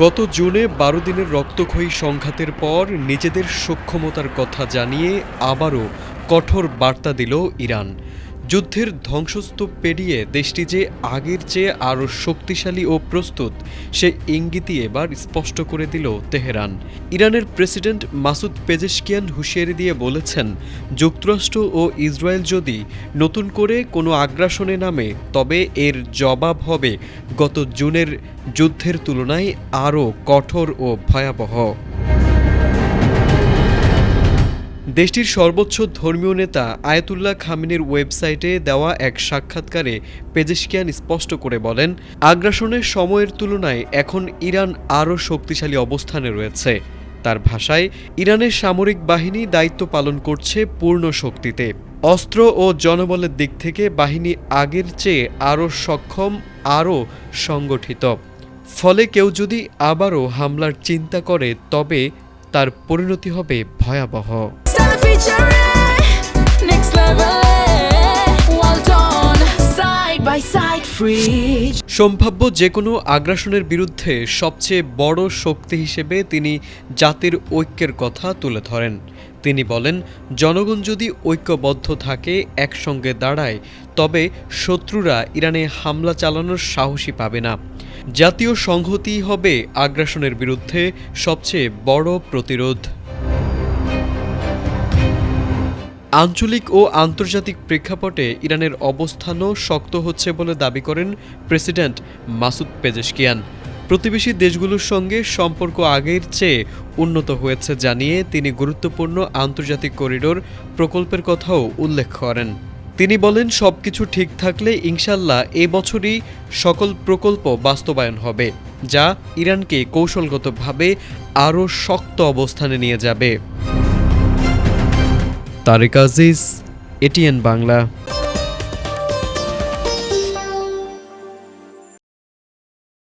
গত জুনে ১২ দিনের রক্তক্ষয়ী সংঘাতের পর নিজেদের সক্ষমতার কথা জানিয়ে আবারও কঠোর বার্তা দিল ইরান। যুদ্ধের ধ্বংসস্তূপ পেরিয়ে দেশটি যে আগের চেয়ে আরও শক্তিশালী ও প্রস্তুত, সে ইঙ্গিতই এবার স্পষ্ট করে দিল তেহরান। ইরানের প্রেসিডেন্ট মাসুদ পেজেশকিয়ান হুঁশিয়ারি দিয়ে বলেছেন, যুক্তরাষ্ট্র ও ইসরায়েল যদি নতুন করে কোনো আগ্রাসনে নামে, তবে এর জবাব হবে গত জুনের যুদ্ধের তুলনায় আরও কঠোর ও ভয়াবহ। দেশটির সর্বোচ্চ ধর্মীয় নেতা আয়াতুল্লাহ খামেনির ওয়েবসাইটে দেওয়া এক সাক্ষাৎকারে পেজেশকিয়ান স্পষ্ট করে বলেন, আগ্রাসনের সময়ের তুলনায় এখন ইরান আরও শক্তিশালী অবস্থানে রয়েছে। তার ভাষায়, ইরানের সামরিক বাহিনী দায়িত্ব পালন করছে পূর্ণ শক্তিতে। অস্ত্র ও জনবলের দিক থেকে বাহিনী আগের চেয়ে আরও সক্ষম, আরও সংগঠিত। ফলে কেউ যদি আবারও হামলার চিন্তা করে, তবে তার পরিণতি হবে ভয়াবহ। সম্ভাব্য যে কোনো আগ্রাসনের বিরুদ্ধে সবচেয়ে বড় শক্তি হিসেবে তিনি জাতির ঐক্যের কথা তুলে ধরেন। তিনি বলেন, জনগণ যদি ঐক্যবদ্ধ থাকে, একসঙ্গে দাঁড়ায়, তবে শত্রুরা ইরানে হামলা চালানোর সাহসই পাবে না। জাতীয় সংহতিই হবে আগ্রাসনের বিরুদ্ধে সবচেয়ে বড় প্রতিরোধ। আঞ্চলিক ও আন্তর্জাতিক প্রেক্ষাপটে ইরানের অবস্থানও শক্ত হচ্ছে বলে দাবি করেন প্রেসিডেন্ট মাসুদ পেজেশকিয়ান। প্রতিবেশী দেশগুলোর সঙ্গে সম্পর্ক আগের চেয়ে উন্নত হয়েছে জানিয়ে তিনি গুরুত্বপূর্ণ আন্তর্জাতিক করিডোর প্রকল্পের কথাও উল্লেখ করেন। তিনি বলেন, সবকিছু ঠিক থাকলে ইনশাল্লাহ এ বছরই সকল প্রকল্প বাস্তবায়ন হবে, যা ইরানকে কৌশলগতভাবে আরও শক্ত অবস্থানে নিয়ে যাবে। তারেক আজিজ, এটিএন বাংলা।